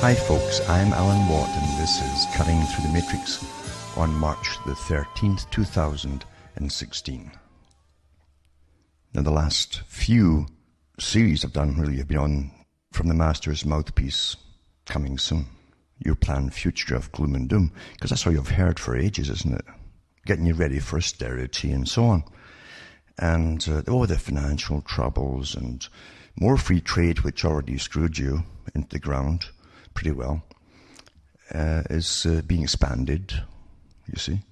Hi folks, I'm Alan Watt and this is Cutting Through the Matrix on March the 13th, 2016. Now the last few series I've done really have been on From the Master's Mouthpiece, coming soon. Your planned future of gloom and doom, because that's all you've heard for ages, isn't it? Getting you ready for austerity and so on. And all the financial troubles and more free trade, which already screwed you into the ground pretty well, is being expanded, you see.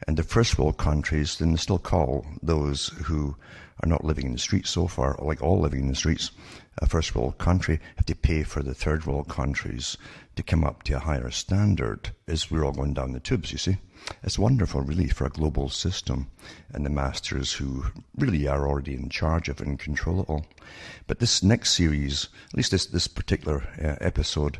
And the first world countries, then they still call those who are not living in the streets so far, or like all living in the streets, a first world country, have to pay for the third world countries to come up to a higher standard as we're all going down the tubes, you see. It's wonderful, really, for a global system and the masters who really are already in charge of it and control it all. But this next series, at least this particular episode,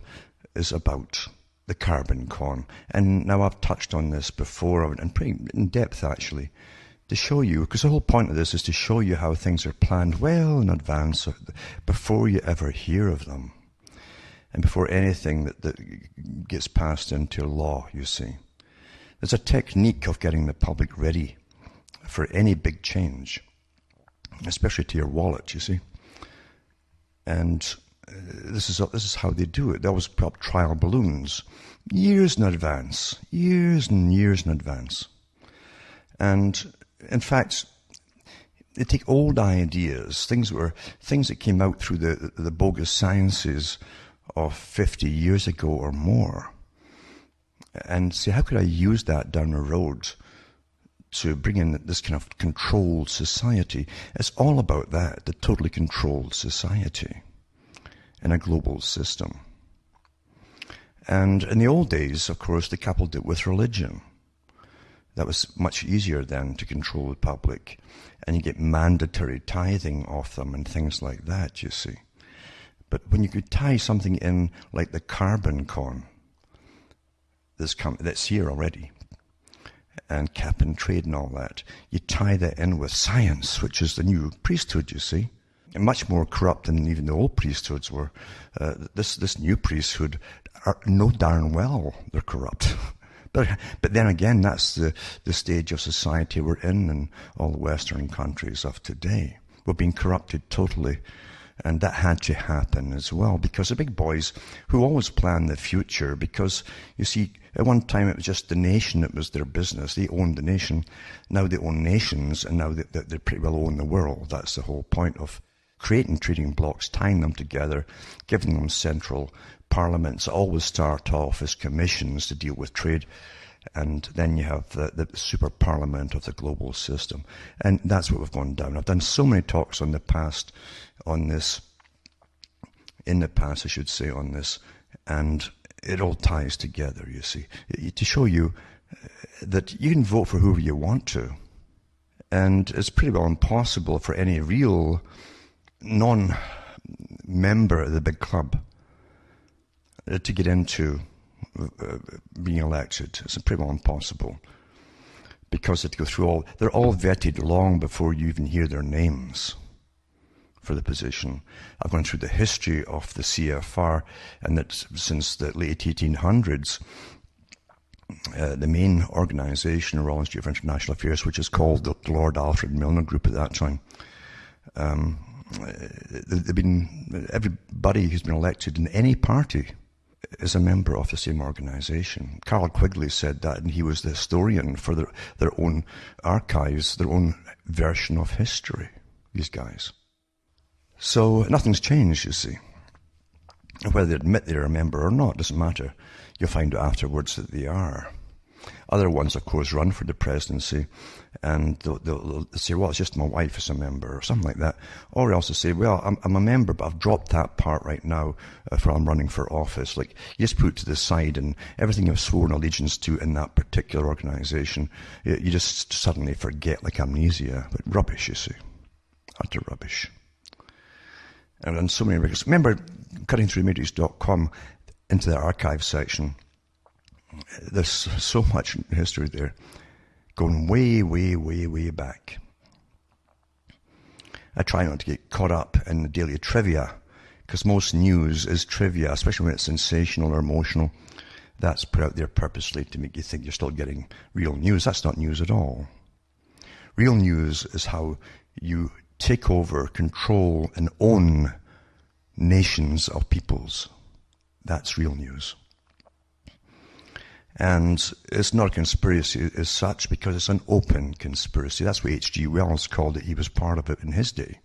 is about the carbon con. And now I've touched on this before, and pretty in depth actually, to show you, because the whole point of this is to show you how things are planned well in advance, before you ever hear of them, and before anything that gets passed into law, you see. There's a technique of getting the public ready for any big change, especially to your wallet, you see. And this is how they do it. They always put up trial balloons years in advance, years and years in advance. And in fact, they take old ideas, things that came out through the bogus sciences of 50 years ago or more, and say, how could I use that down the road to bring in this kind of controlled society? It's all about that, the totally controlled society in a global system. And in the old days, of course, they coupled it with religion. That was much easier then to control the public, and you get mandatory tithing off them and things like that, you see. But when you could tie something in like the carbon con, that's here already, and cap and trade and all that, you tie that in with science, which is the new priesthood, you see, and much more corrupt than even the old priesthoods were. This new priesthood, know darn well they're corrupt. But then again, that's the stage of society we're in all the Western countries of today. We're being corrupted totally. And that had to happen as well, because the big boys who always plan the future, because, you see, at one time it was just the nation that was their business. They owned the nation. Now they own nations, and now they pretty well own the world. That's the whole point of creating trading blocks, tying them together, giving them central parliaments. Always start off as commissions to deal with trade. And then you have the super parliament of the global system. And that's what we've gone down. I've done so many talks in the past on this, and it all ties together, you see, to show you that you can vote for whoever you want to. And it's pretty well impossible for any real non-member of the big club to get into being elected. It's pretty well impossible, because they have to go through they're all vetted long before you even hear their names for the position. I've gone through the history of the CFR, and that since the late 1800s, the main organisation, the Royal Institute for International Affairs, which is called the Lord Alfred Milner Group at that time, everybody who's been elected in any party is a member of the same organisation. Carl Quigley said that, and he was the historian for their own archives, their own version of history, these guys. So nothing's changed, you see. Whether they admit they're a member or not, doesn't matter. You'll find out afterwards that they are. Other ones, of course, run for the presidency, and they'll say, well, it's just my wife is a member, or something like that. Or else they say, well, I'm a member, but I've dropped that part right now for I'm running for office. Like, you just put it to the side, and everything you've sworn allegiance to in that particular organisation, you just suddenly forget, like amnesia. But rubbish, you see. Utter rubbish. And so many records. Remember, cuttingthroughthematrix.com, into the archive section, there's so much history there, going way, way, way, way back. I try not to get caught up in the daily trivia, Because most news is trivia, especially when it's sensational or emotional. That's put out there purposely to make you think you're still getting real news. That's not news at all. Real news is how you take over, control, and own nations of peoples. That's real news. And it's not a conspiracy as such because it's an open conspiracy. That's what H.G. Wells called it. He was part of it in his day.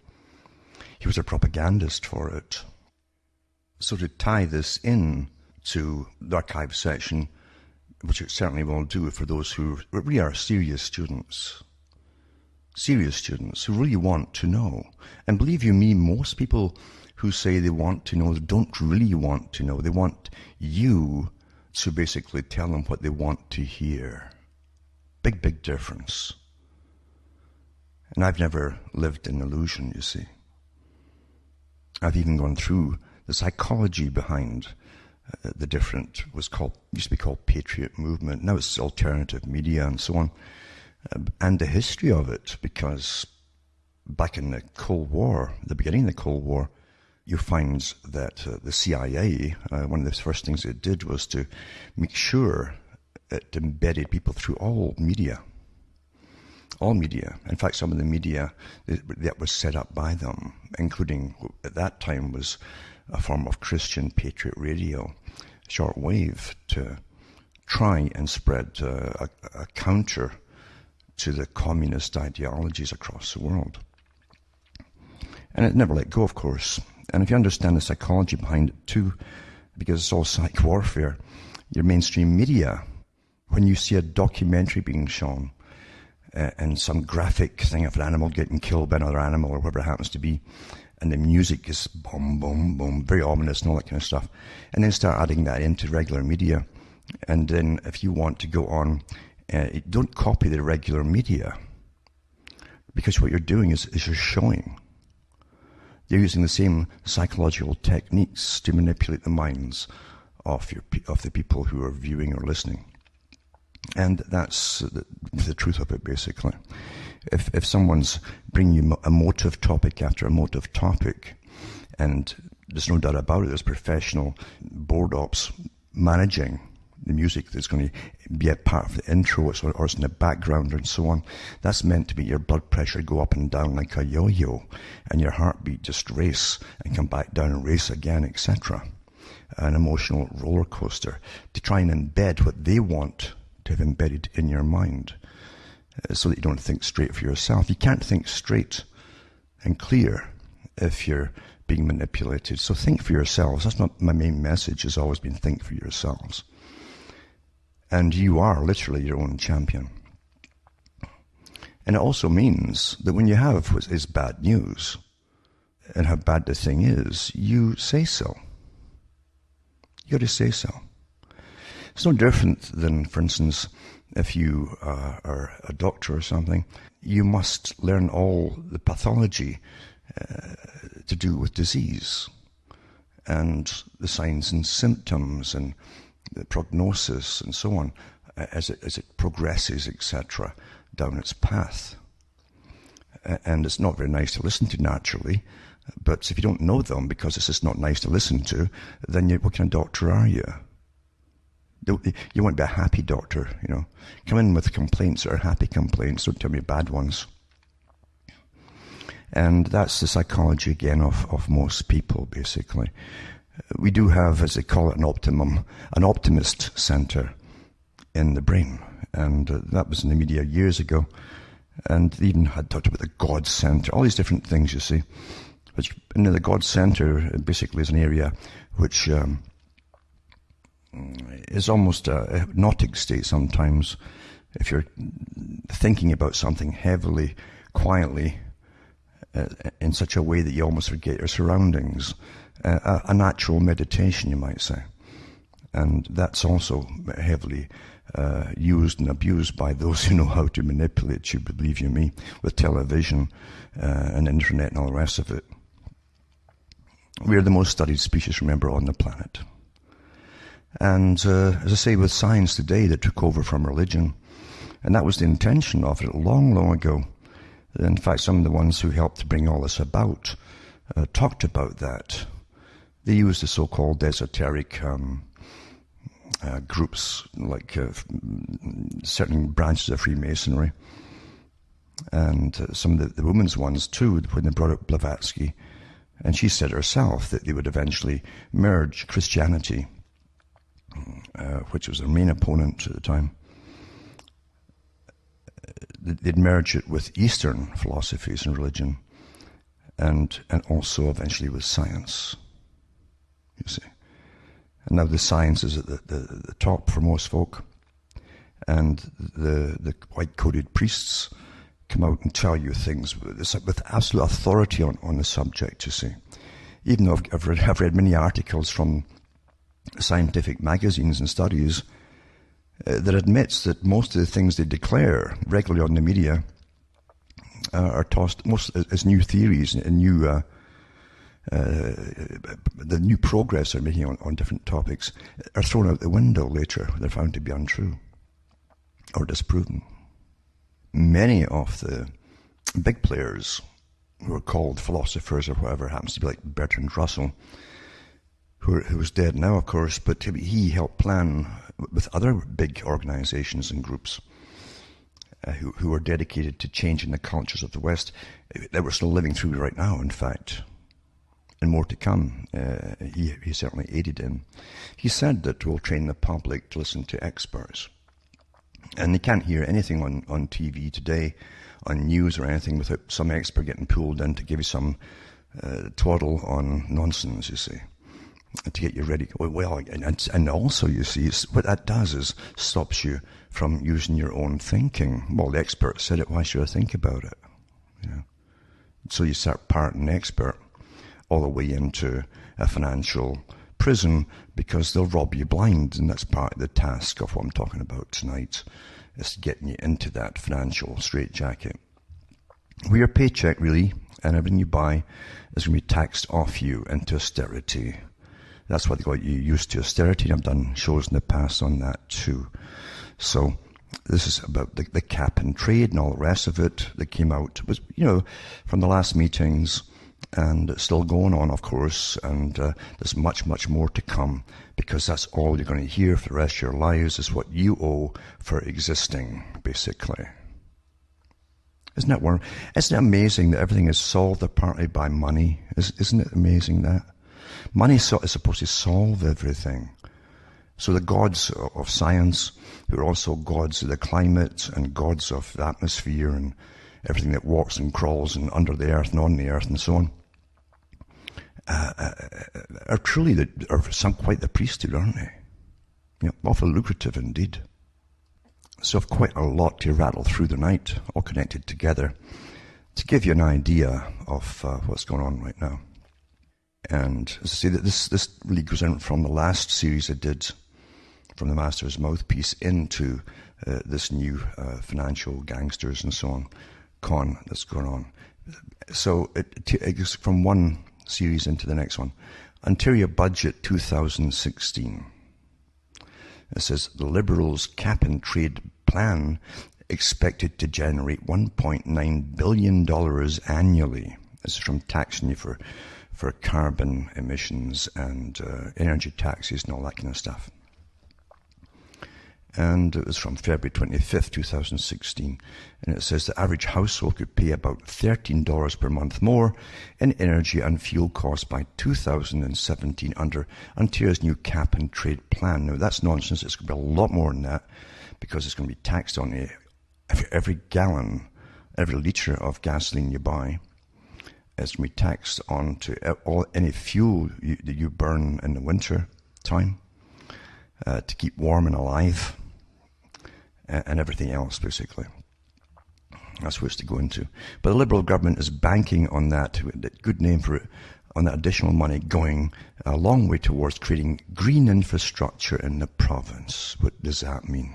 He was a propagandist for it. So to tie this in to the archive section, which it certainly will do for those who really are serious students who really want to know. And believe you me, most people who say they want to know don't really want to know. They want you to basically tell them what they want to hear. Big, big difference. And I've never lived in illusion, you see. I've even gone through the psychology behind the different, used to be called Patriot Movement. Now it's alternative media and so on. And the history of it, because back in the Cold War, the beginning of the Cold War, you find that the CIA, one of the first things it did was to make sure it embedded people through all media. All media. In fact, some of the media that was set up by them, including at that time was a form of Christian Patriot radio, shortwave, to try and spread a counter to the communist ideologies across the world. And it never let go, of course. And if you understand the psychology behind it too, because it's all psych warfare, your mainstream media, when you see a documentary being shown, and some graphic thing of an animal getting killed by another animal or whatever it happens to be, and the music is boom, boom, boom, very ominous and all that kind of stuff, and then start adding that into regular media, and then if you want to go on, don't copy the regular media, because what you're doing is you're showing. They're using the same psychological techniques to manipulate the minds of the people who are viewing or listening. And that's the truth of it, basically. If someone's bringing you a motive topic after a motive topic, and there's no doubt about it, there's professional board ops managing the music that's going to be a part of the intro or it's in the background and so on, that's meant to make your blood pressure go up and down like a yo-yo, and your heartbeat just race and come back down and race again, etc. An emotional roller coaster to try and embed what they want to have embedded in your mind, so that you don't think straight for yourself. You can't think straight and clear if you're being manipulated. So think for yourselves. That's not my main message, has always been think for yourselves. And you are literally your own champion. And it also means that when you have what is bad news, and how bad the thing is, you say so. You got to say so. It's no different than, for instance, if you are a doctor or something, you must learn all the pathology to do with disease, and the signs and symptoms, and the prognosis, and so on, as it progresses, etc., down its path. And it's not very nice to listen to, naturally, but if you don't know them, because it's just not nice to listen to, then what kind of doctor are you? You want to be a happy doctor, you know. Come in with complaints that are happy complaints, don't tell me bad ones. And that's the psychology, again, of most people, basically. We do have, as they call it, an optimist center in the brain. And that was in the media years ago. And they even had talked about the God center, all these different things, you see. Which, the God center basically is an area which is almost a hypnotic state sometimes, if you're thinking about something heavily, quietly, in such a way that you almost forget your surroundings. A natural meditation, you might say. And that's also heavily used and abused by those who know how to manipulate you, believe you me, with television and internet and all the rest of it. We're the most studied species, remember, on the planet. And as I say, with science today that took over from religion, and that was the intention of it long, long ago. In fact, some of the ones who helped to bring all this about talked about that. They used the so-called esoteric groups, like certain branches of Freemasonry, and some of the women's ones too, when they brought up Blavatsky. And she said herself that they would eventually merge Christianity, which was their main opponent at the time. They'd merge it with Eastern philosophies and religion, and also eventually with science, you see. And now the science is at the top for most folk, and the white-coated priests come out and tell you things with absolute authority on the subject, you see. Even though I've read many articles from scientific magazines and studies that admits that most of the things they declare regularly on the media are tossed most as new theories and new the new progress they're making on different topics are thrown out the window later. They're found to be untrue or disproven. Many of the big players who are called philosophers or whatever, happens to be like Bertrand Russell, who is dead now, of course, but he helped plan with other big organizations and groups who were dedicated to changing the cultures of the West, that we're still living through right now, in fact, and more to come. He certainly aided in. He said that we'll train the public to listen to experts. And they can't hear anything on TV today, on news or anything, without some expert getting pulled in to give you some twaddle on nonsense, you see, to get you ready. Well, and also, you see, what that does is stops you from using your own thinking. Well, the expert said it, why should I think about it? You know? So you start parroting the expert all the way into a financial prison, because they'll rob you blind, and that's part of the task of what I'm talking about tonight, is getting you into that financial straitjacket, where your paycheck really and everything you buy is going to be taxed off you into austerity. That's what they got you used to, austerity, and I've done shows in the past on that too. So this is about the cap and trade and all the rest of it that came out, was, you know, from the last meetings. And it's still going on, of course, and there's much, much more to come, because that's all you're going to hear for the rest of your lives is what you owe for existing, basically. Isn't it amazing that everything is solved apparently by money? Isn't it amazing that? Money is supposed to solve everything. So the gods of science, who are also gods of the climate and gods of the atmosphere and everything that walks and crawls and under the earth and on the earth and so on, are truly quite the priesthood, aren't they? You know, awfully lucrative indeed. So I've quite a lot to rattle through the night, all connected together, to give you an idea of what's going on right now. And as I say, that this really goes in from the last series I did, from the Master's Mouthpiece, into this new financial gangsters and so on con that's going on. So it goes from one series into the next one. Ontario Budget 2016. It says the Liberals' cap and trade plan expected to generate $1.9 billion annually. This is from taxing you for carbon emissions and energy taxes and all that kind of stuff. And it was from February 25th, 2016. And it says the average household could pay about $13 per month more in energy and fuel costs by 2017 under Ontario's new cap and trade plan. Now, that's nonsense. It's going to be a lot more than that, because it's going to be taxed on you. Every gallon, every litre of gasoline you buy, it's going to be taxed on to any fuel that you burn in the winter time to keep warm and alive. And everything else, basically. That's where it's to go into. But the Liberal government is banking on that, good name for it, on that additional money going a long way towards creating green infrastructure in the province. What does that mean?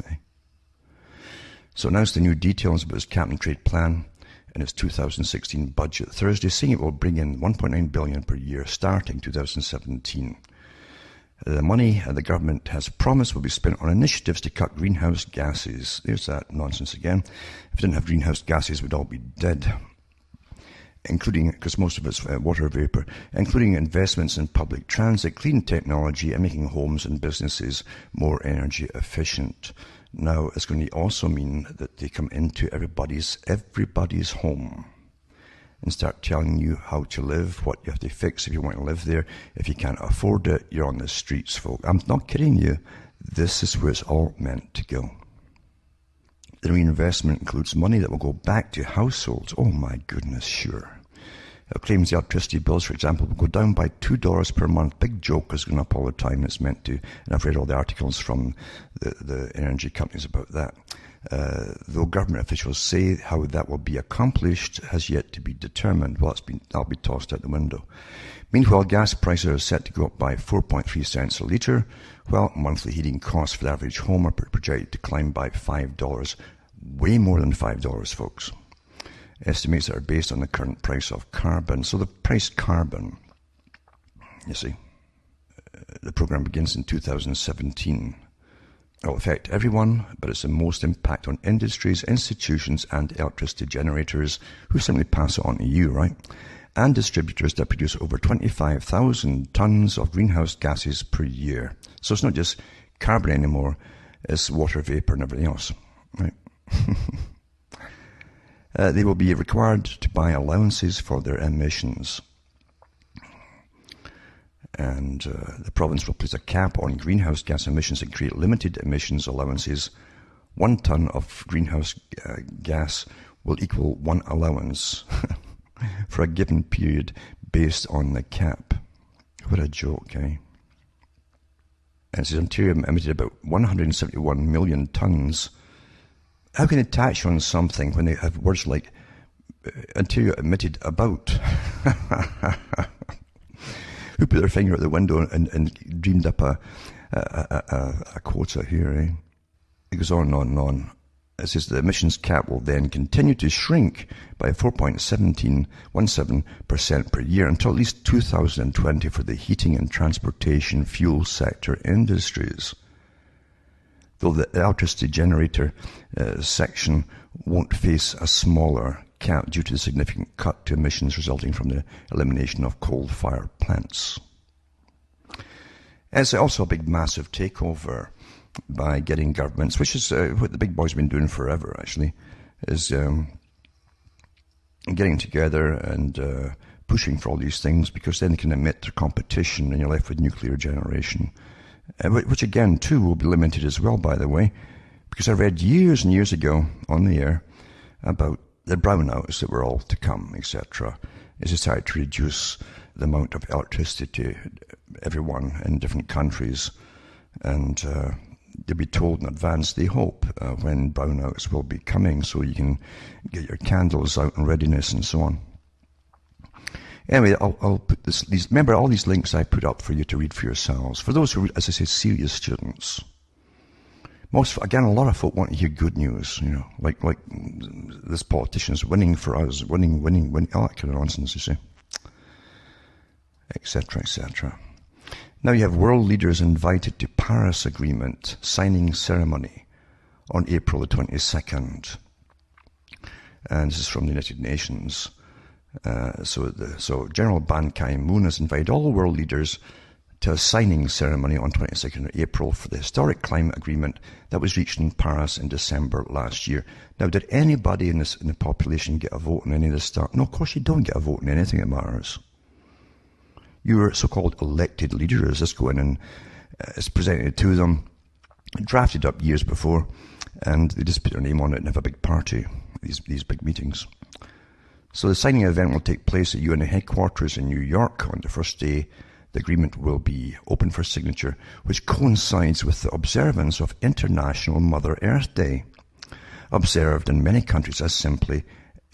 Okay. So announced the new details about its cap and trade plan in its 2016 budget Thursday, saying it will bring in $1.9 billion per year starting 2017. The money the government has promised will be spent on initiatives to cut greenhouse gases. There's that nonsense again. If we didn't have greenhouse gases, we'd all be dead. including, because most of it's water vapor, including investments in public transit, clean technology, and making homes and businesses more energy efficient. Now, it's going to also mean that they come into everybody's home and start telling you how to live, what you have to fix if you want to live there. If you can't afford it, you're on the streets, folks. I'm not kidding you. This is where it's all meant to go. The reinvestment includes money that will go back to households. Oh my goodness, sure. It claims the electricity bills, for example, will go down by $2 per month. Big joke is going up all the time. It's meant to, and I've read all the articles from the energy companies about that. Though government officials say how that will be accomplished has yet to be determined. Well, that'll be tossed out the window. Meanwhile, gas prices are set to go up by 4.3 cents a litre, while monthly heating costs for the average home are projected to climb by $5. Way more than $5, folks. Estimates that are based on the current price of carbon. So the price carbon, you see, the program begins in 2017. It will affect everyone, but it's the most impact on industries, institutions, and electricity generators who simply pass it on to you, right? And distributors that produce over 25,000 tons of greenhouse gases per year. So it's not just carbon anymore, it's water vapor and everything else, right? They will be required to buy allowances for their emissions. And the province will place a cap on greenhouse gas emissions and create limited emissions allowances. 1 ton of greenhouse gas will equal 1 allowance for a given period based on the cap. What a joke, eh? And it says Ontario emitted about 171 million tons. How can they tax you on something when they have words like Ontario emitted about? Who put their finger out the window and dreamed up a quota here, eh? It goes on and on and on. It says the emissions cap will then continue to shrink by 4.17% per year until at least 2020 for the heating and transportation fuel sector industries. Though the electricity generator section won't face a smaller cap due to the significant cut to emissions resulting from the elimination of coal-fired plants. It's also a big, massive takeover by getting governments, which is what the big boys have been doing forever, actually, is getting together and pushing for all these things, because then they can emit their competition and you're left with nuclear generation. Which again, too, will be limited as well, by the way, because I read years and years ago on the air about the brownouts that were all to come, etc. It's decided to reduce the amount of electricity to everyone in different countries, and they'll be told in advance, they hope, when brownouts will be coming, so you can get your candles out in readiness and so on. Anyway, I'll put these. Remember, all these links I put up for you to read for yourselves. For those who, as I say, serious students. Again, a lot of folk want to hear good news. You know, like this politician's winning for us, winning, all that kind of nonsense. You see, etc., etc. Now you have world leaders invited to Paris Agreement signing ceremony on April the 22nd, and this is from the United Nations. So General Ban Ki-moon has invited all world leaders to a signing ceremony on 22nd of April for the historic climate agreement that was reached in Paris in December last year. Now, did anybody in the population get a vote in any of this stuff? No, of course you don't get a vote in anything that matters. Your so-called elected leaders just go in and it's presented to them, drafted up years before, and they just put their name on it and have a big party, these big meetings. So the signing event will take place at UN headquarters in New York on the first day. The agreement will be open for signature, which coincides with the observance of International Mother Earth Day, observed in many countries as simply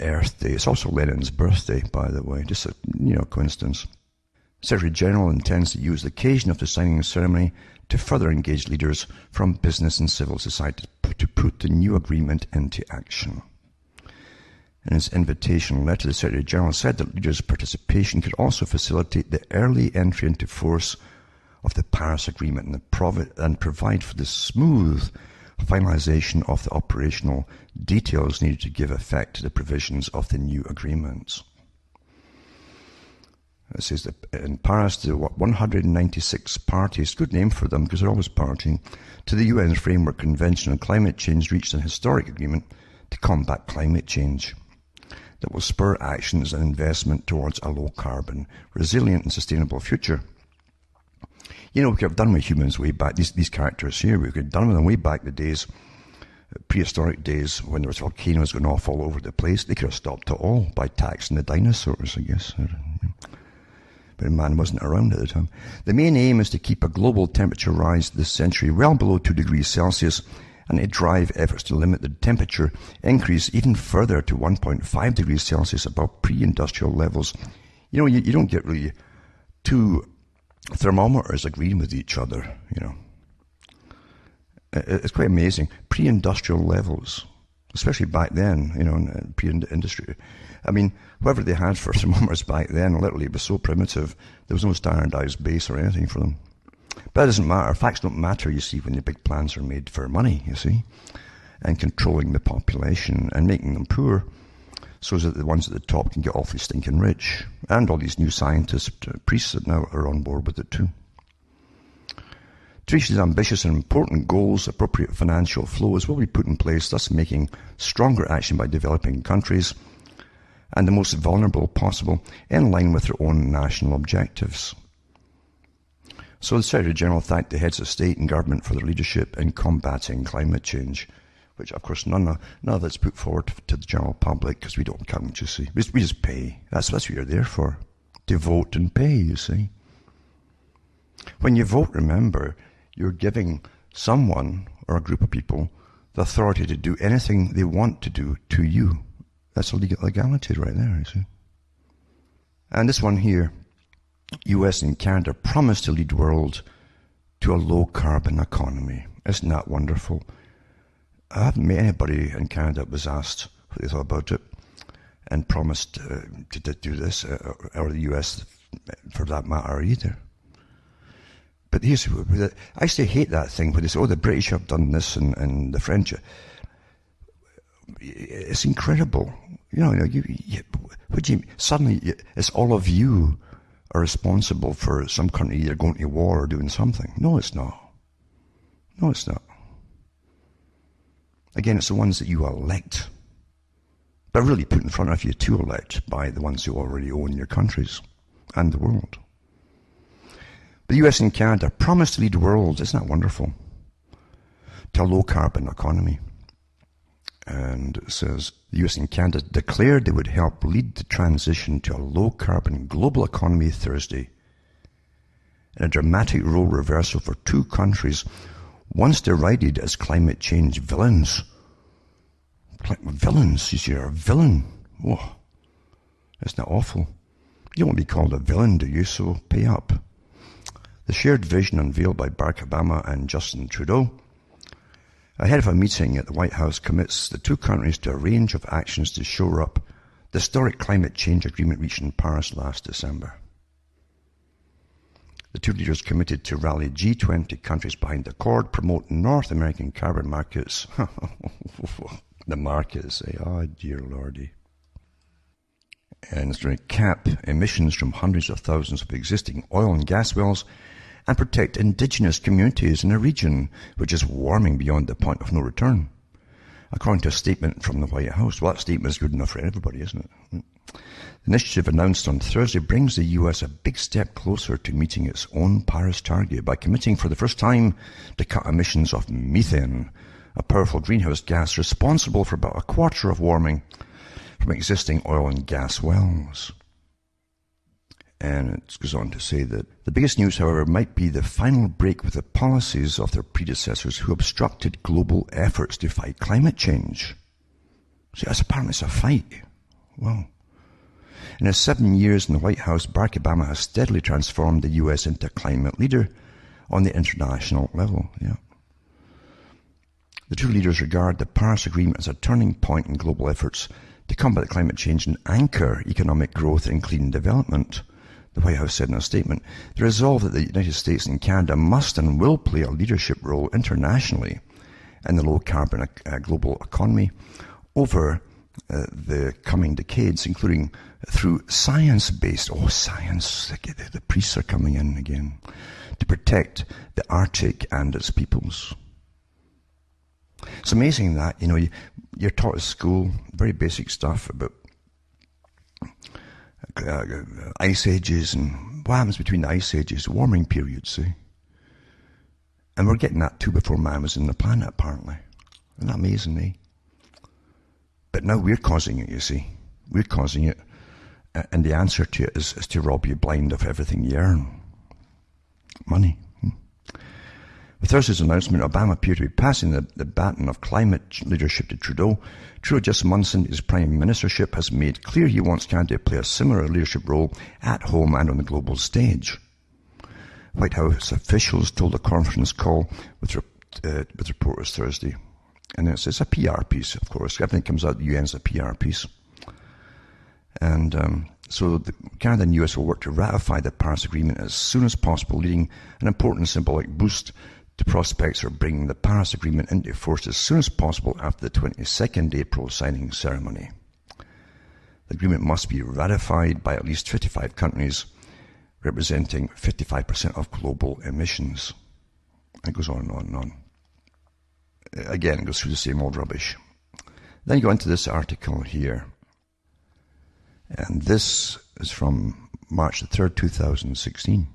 Earth Day. It's also Lenin's birthday, by the way, just a coincidence. Secretary General intends to use the occasion of the signing ceremony to further engage leaders from business and civil society to put the new agreement into action. In his invitation letter, the Secretary General said that leaders' participation could also facilitate the early entry into force of the Paris Agreement and provide for the smooth finalization of the operational details needed to give effect to the provisions of the new agreements. It says that in Paris, there were 196 parties, good name for them because they're always partying, to the UN's Framework Convention on Climate Change reached an historic agreement to combat climate change that will spur actions and investment towards a low-carbon, resilient and sustainable future. You know, we could have done with humans way back, these characters here, we could have done with them way back the days, prehistoric days, when there was volcanoes going off all over the place. They could have stopped it all by taxing the dinosaurs, I guess. But man wasn't around at the time. The main aim is to keep a global temperature rise this century well below 2 degrees Celsius and to drive efforts to limit the temperature increase even further to 1.5 degrees Celsius above pre-industrial levels. You know, you don't get really two thermometers agreeing with each other, you know. It's quite amazing. Pre-industrial levels, especially back then, you know, in pre-industry. I mean, whatever they had for thermometers back then, literally, it was so primitive. There was no standardized base or anything for them. But it doesn't matter. Facts don't matter, you see, when the big plans are made for money, you see, and controlling the population and making them poor so that the ones at the top can get awfully stinking rich. And all these new scientists, priests that now are on board with it too. To reach these ambitious and important goals, appropriate financial flows will be put in place, thus making stronger action by developing countries and the most vulnerable possible in line with their own national objectives. So the Secretary General thanked the heads of state and government for their leadership in combating climate change, which of course none of it's put forward to the general public because we don't count, you see. We just pay. That's what you're there for, to vote and pay, you see. When you vote, remember, you're giving someone or a group of people the authority to do anything they want to do to you. That's a legality right there, you see. And this one here, US and Canada promise to lead the world to a low-carbon economy. Isn't that wonderful? I haven't met anybody in Canada that was asked what they thought about it and promised to do this, or the US for that matter either. But here's, I used to hate that thing where they say, oh, the British have done this and the French. It's incredible. You know, suddenly it's all of you are responsible for some country either going to war or doing something. No, it's not. No, it's not. Again, it's the ones that you elect, but really put in front of you to elect by the ones who already own your countries and the world. The US and Canada promised to lead the world, isn't that wonderful, to a low-carbon economy. And it says, the US and Canada declared they would help lead the transition to a low-carbon global economy Thursday, in a dramatic role reversal for two countries once derided as climate change villains. Villains, you see, you're a villain. Whoa, isn't that awful? You don't want to be called a villain, do you? So pay up. The shared vision unveiled by Barack Obama and Justin Trudeau ahead of a meeting at the White House commits the two countries to a range of actions to shore up the historic climate change agreement reached in Paris last December. The two leaders committed to rally G20 countries behind the accord, promote North American carbon markets. The markets, oh dear lordy. And it's going to cap emissions from hundreds of thousands of existing oil and gas wells and protect indigenous communities in a region which is warming beyond the point of no return, according to a statement from the White House. Well, that statement is good enough for everybody, isn't it? The initiative announced on Thursday brings the US a big step closer to meeting its own Paris target by committing for the first time to cut emissions of methane, a powerful greenhouse gas responsible for about a quarter of warming from existing oil and gas wells. And it goes on to say that the biggest news, however, might be the final break with the policies of their predecessors who obstructed global efforts to fight climate change. See, that's apparently it's a fight. Wow. In his 7 years in the White House, Barack Obama has steadily transformed the US into a climate leader on the international level. Yeah. The two leaders regard the Paris Agreement as a turning point in global efforts to combat climate change and anchor economic growth and clean development. The White House said in a statement, the resolve that the United States and Canada must and will play a leadership role internationally in the low-carbon global economy over the coming decades, including through science-based, science, the priests are coming in again, to protect the Arctic and its peoples. It's amazing that, you're taught at school, very basic stuff about ice ages and what happens between the ice ages, warming periods, see? And we're getting that too before man was in the planet, apparently. Isn't that amazing, eh? But now we're causing it, you see. We're causing it, and the answer to it is to rob you blind of everything you earn. Money. With Thursday's announcement, Obama appeared to be passing the baton of climate leadership to Trudeau. Trudeau, just months into his prime ministership, has made clear he wants Canada to play a similar leadership role at home and on the global stage. White House officials told a conference call with reporters Thursday. And it's a PR piece, of course. Everything comes out of the UN is a PR piece. And so Canada and US will work to ratify the Paris Agreement as soon as possible, leading an important symbolic boost to prospects for bringing the Paris Agreement into force as soon as possible after the 22nd April signing ceremony. The agreement must be ratified by at least 55 countries, representing 55% of global emissions. And it goes on and on and on. Again, it goes through the same old rubbish. Then you go into this article here. And this is from March the 3rd, 2016,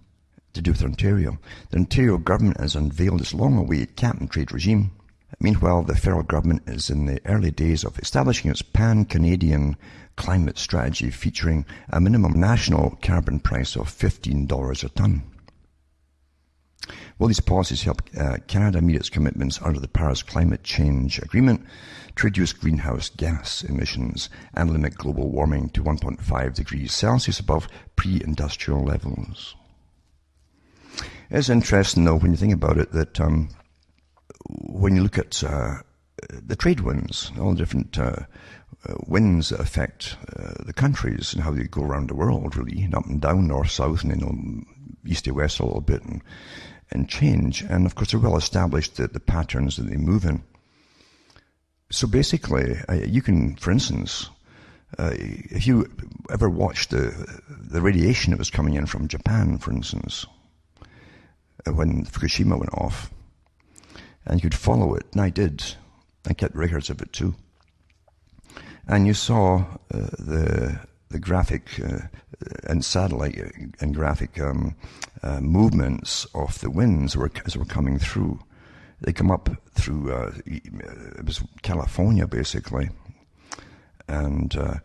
to do with Ontario. The Ontario government has unveiled its long-awaited cap-and-trade regime. Meanwhile, the federal government is in the early days of establishing its pan-Canadian climate strategy, featuring a minimum national carbon price of $15 a tonne. Will these policies help Canada meet its commitments under the Paris Climate Change Agreement to reduce greenhouse gas emissions and limit global warming to 1.5 degrees Celsius above pre-industrial levels? It's interesting, though, when you think about it, that when you look at the trade winds, all the different winds that affect the countries and how they go around the world, really, up and down, north, south, and east to west a little bit, and change. And of course, they're well established, the patterns that they move in. So basically, you can, for instance, if you ever watched the radiation that was coming in from Japan, for instance, when Fukushima went off, and you could follow it, and I did. I kept records of it too. And you saw the graphic and satellite and graphic movements of the winds as they were coming through. They come up through, it was California basically, and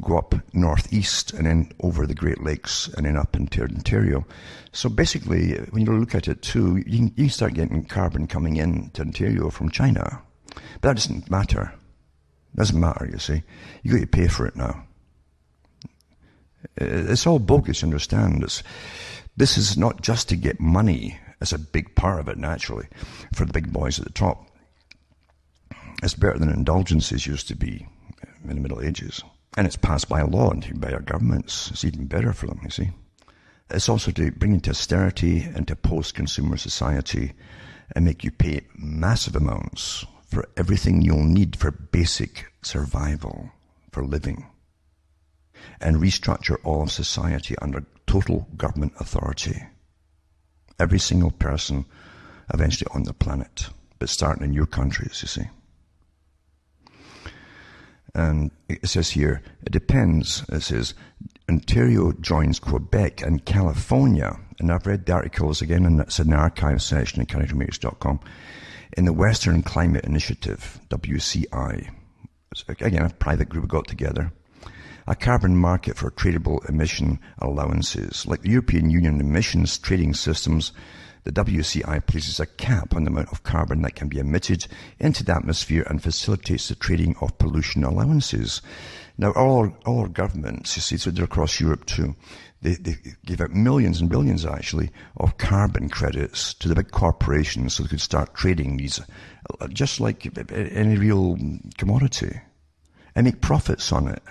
go up northeast and then over the Great Lakes and then up into Ontario. So basically, when you look at it too, you can start getting carbon coming in to Ontario from China. But that doesn't matter. It doesn't matter, you see. You got to pay for it now. It's all bogus, you understand. This is not just to get money. It's a big part of it, naturally, for the big boys at the top. It's better than indulgences used to be in the Middle Ages. And it's passed by law and by our governments. It's even better for them, you see. It's also to bring into austerity into post-consumer society and make you pay massive amounts for everything you'll need for basic survival, for living, and restructure all of society under total government authority. Every single person eventually on the planet, but starting in your countries, you see. And it says here, it depends. It says, Ontario joins Quebec and California. And I've read the articles again, and it's in the archive section at CanadaRemates.com. In the Western Climate Initiative, WCI. It's, again, a private group got together. A carbon market for tradable emission allowances. Like the European Union emissions trading systems, the WCI places a cap on the amount of carbon that can be emitted into the atmosphere and facilitates the trading of pollution allowances. Now, all our governments, you see, so they're across Europe too, they give out millions and billions, actually, of carbon credits to the big corporations so they could start trading these, just like any real commodity, and make profits on it,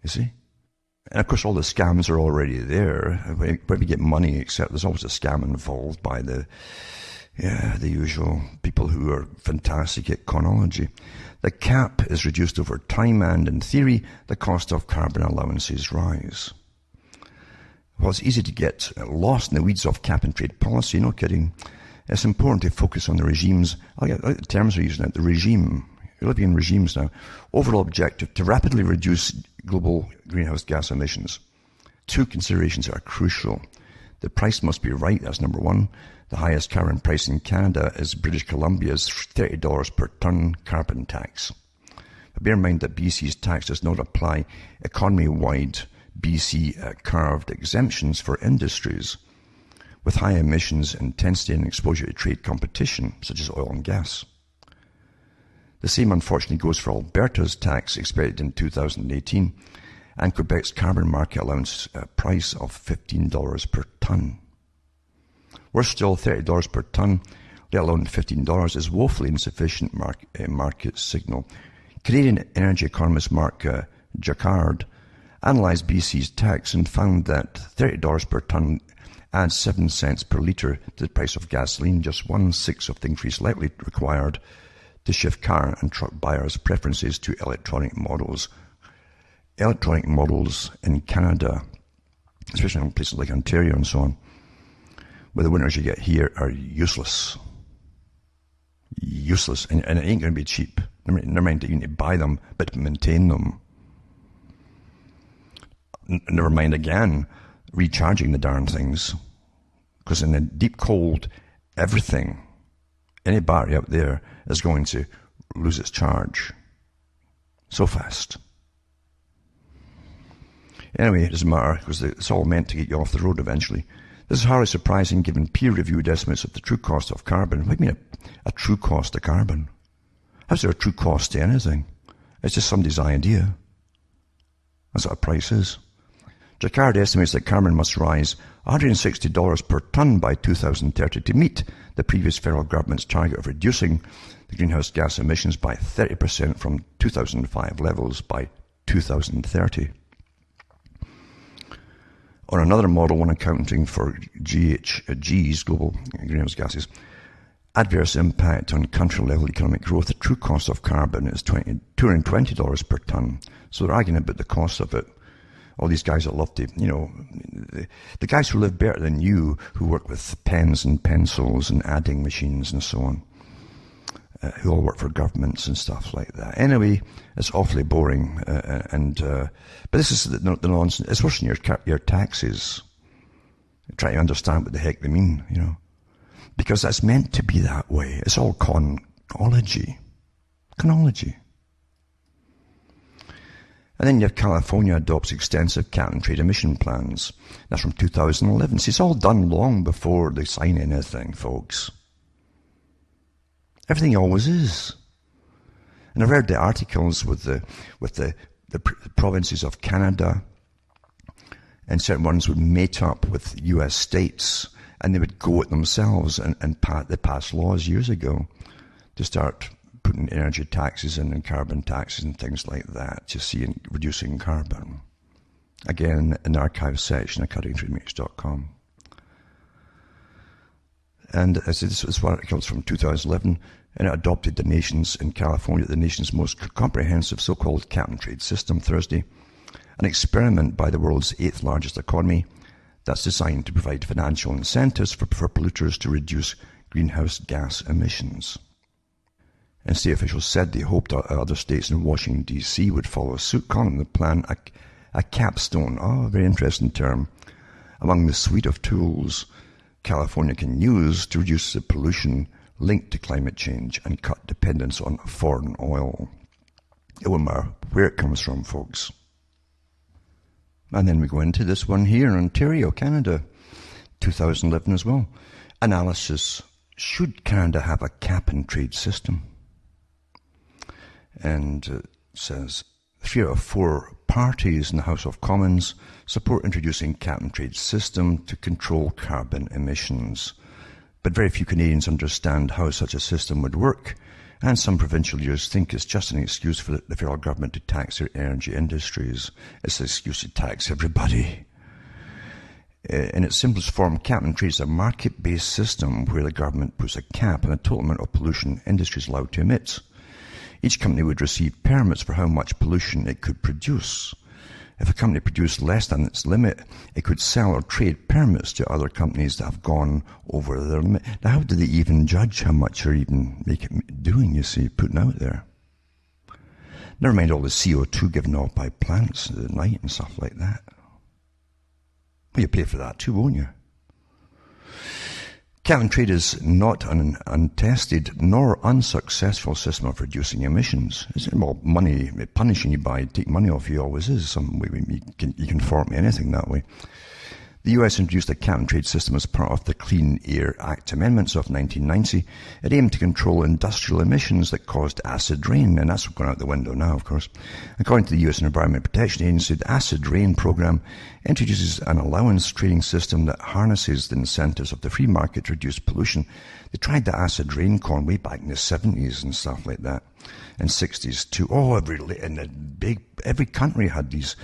you see. And of course, all the scams are already there. Where we get money, except there's always a scam involved by the Yeah, the usual people who are fantastic at chronology. The cap is reduced over time and, in theory, the cost of carbon allowances rise. Well, it's easy to get lost in the weeds of cap and trade policy, no kidding. It's important to focus on the regimes. I like the terms we're using now. The regime. You're living in regimes now. Overall objective to rapidly reduce global greenhouse gas emissions. Two considerations are crucial. The price must be right, that's number one. The highest carbon price in Canada is British Columbia's $30 per tonne carbon tax. But bear in mind that BC's tax does not apply economy-wide BC carved exemptions for industries with high emissions intensity and exposure to trade competition, such as oil and gas. The same unfortunately goes for Alberta's tax expected in 2018 and Quebec's carbon market allowance price of $15 per tonne. Worse still, $30 per tonne, let alone $15, is woefully insufficient market signal. Canadian energy economist Mark Jacquard analysed BC's tax and found that $30 per tonne adds 7 cents per litre to the price of gasoline, just 1/6 of the increase likely required to shift car and truck buyers' preferences to electronic models. Electronic models in Canada, especially in places like Ontario and so on, where the winters you get here are useless. Useless. And it ain't going to be cheap. Never mind that you need to buy them, but to maintain them. Never mind again, recharging the darn things. Because in the deep cold, everything, any battery out there is going to lose its charge. So fast. Anyway, it doesn't matter, because it's all meant to get you off the road eventually. This is hardly surprising given peer-reviewed estimates of the true cost of carbon. What do you mean a true cost of carbon? How's there a true cost to anything? It's just somebody's idea. That's what a price is. Jacquard estimates that carbon must rise $160 per tonne by 2030 to meet the previous federal government's target of reducing the greenhouse gas emissions by 30% from 2005 levels by 2030. On another model, one accounting for GHGs, global greenhouse gases, adverse impact on country-level economic growth, the true cost of carbon is $220 per tonne. So they're arguing about the cost of it. All these guys that love to, the guys who live better than you, who work with pens and pencils and adding machines and so on, who all work for governments and stuff like that. Anyway, it's awfully boring, but this is the nonsense. It's worse than your taxes. Try to understand what the heck they mean, because that's meant to be that way. It's all chronology. And then you have California adopts extensive cap and trade emission plans. That's from 2011. See, it's all done long before they sign anything, folks. Everything always is. And I've read the articles with the provinces of Canada, and certain ones would mate up with US states, and they would go it themselves, and they passed laws years ago to start putting energy taxes and carbon taxes and things like that to see in reducing carbon. Again, an archive section at cuttingthroughthematrix.com. And as this was one article from 2011, and it adopted the nation's, in California, the nation's most comprehensive so-called cap and trade system Thursday, an experiment by the world's 8th largest economy that's designed to provide financial incentives for polluters to reduce greenhouse gas emissions. And state officials said they hoped other states in Washington, D.C. would follow suit, calling the plan a capstone, a very interesting term, among the suite of tools California can use to reduce the pollution linked to climate change and cut dependence on foreign oil. It won't matter where it comes from, folks. And then we go into this one here in Ontario, Canada, 2011 as well. Analysis: should Canada have a cap and trade system? And it says 3 out of 4 parties in the House of Commons support introducing cap and trade system to control carbon emissions. But very few Canadians understand how such a system would work, and some provincial leaders think it's just an excuse for the federal government to tax their energy industries. It's an excuse to tax everybody. In its simplest form, cap and trade is a market-based system where the government puts a cap on the total amount of pollution industry is allowed to emit. Each company would receive permits for how much pollution it could produce. If a company produced less than its limit, it could sell or trade permits to other companies that have gone over their limit. Now, how do they even judge how much they're even doing, you see, putting out there? Never mind all the CO2 given off by plants at night and stuff like that. Well, you pay for that too, won't you? Cap and trade is not an untested nor unsuccessful system of reducing emissions. Well, money, punishing you by taking money off you always is. Some way you can fault me anything that way. The US introduced a cap and trade system as part of the Clean Air Act amendments of 1990. It aimed to control industrial emissions that caused acid rain, and that's gone out the window now, of course. According to the US Environment Protection Agency, the acid rain program introduces an allowance trading system that harnesses the incentives of the free market to reduce pollution. They tried the acid rain con way back in the 70s and stuff like that, and 60s too. Every country had these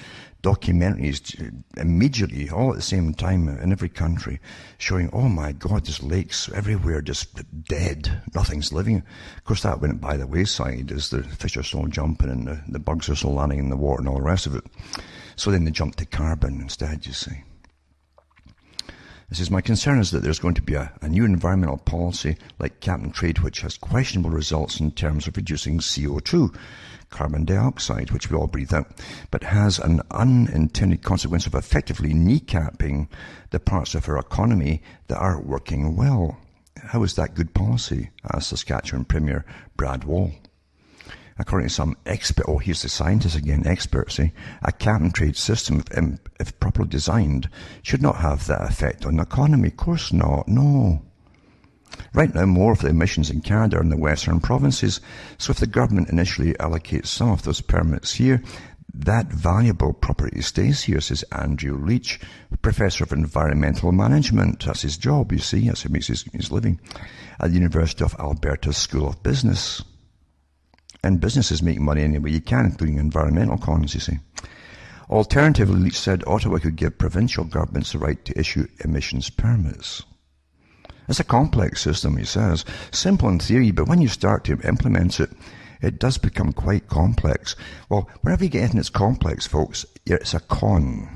documentaries immediately, all at the same time in every country, showing, oh my God, there's lakes everywhere just dead, nothing's living. Of course, that went by the wayside as the fish are still jumping and the bugs are still landing in the water and all the rest of it. So then they jumped to carbon instead, you see. It says, my concern is that there's going to be a new environmental policy like cap and trade which has questionable results in terms of reducing CO2, carbon dioxide, which we all breathe out, but has an unintended consequence of effectively kneecapping the parts of our economy that are working well. How is that good policy? Asked Saskatchewan Premier Brad Wall. According to some here's the scientists again, experts say, a cap and trade system, if properly designed, should not have that effect on the economy. Of course not, no. Right now, more of the emissions in Canada are in the western provinces, so if the government initially allocates some of those permits here, that valuable property stays here, says Andrew Leach, Professor of Environmental Management. That's his job, you see, that's how he makes his living, at the University of Alberta School of Business. And businesses make money any way you can, including environmental cons, you see. Alternatively, Leach said Ottawa could give provincial governments the right to issue emissions permits. It's a complex system, he says. Simple in theory, but when you start to implement it, it does become quite complex. Well, whenever you get anything that's complex, folks, it's a con.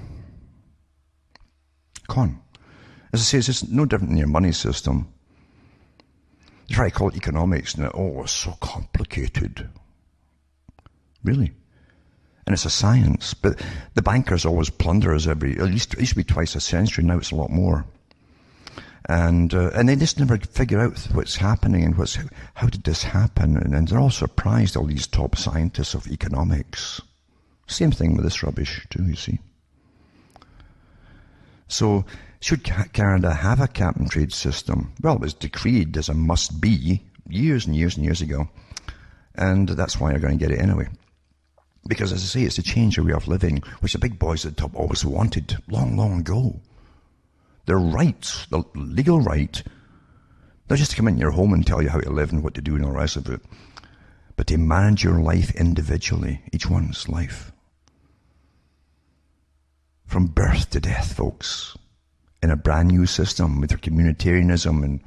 Con. As I say, it's just no different than your money system. You try to call it economics, and it's so complicated. Really? And it's a science. But the bankers always plunder us it used to be twice a century, now it's a lot more. And they just never figure out what's happening and how did this happen, and they're all surprised, all these top scientists of economics. Same thing with this rubbish too, you see. So, should Canada have a cap and trade system? Well, it was decreed as a must-be years and years and years ago, and that's why they're going to get it anyway. Because, as I say, it's to change our way of living, which the big boys at the top always wanted long, long ago. Their rights, the legal right, not just to come into your home and tell you how to live and what to do and all the rest of it, but to manage your life individually, each one's life. From birth to death, folks, in a brand new system with your communitarianism and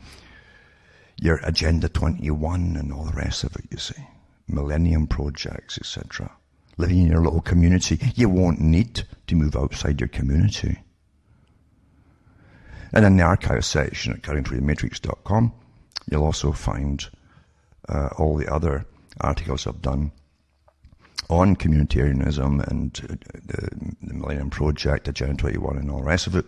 your Agenda 21 and all the rest of it, you see. Millennium projects, etc. Living in your little community. You won't need to move outside your community. And in the archive section at cuttingthroughthematrix.com, you'll also find all the other articles I've done on communitarianism and the Millennium Project, Agenda 21 and all the rest of it.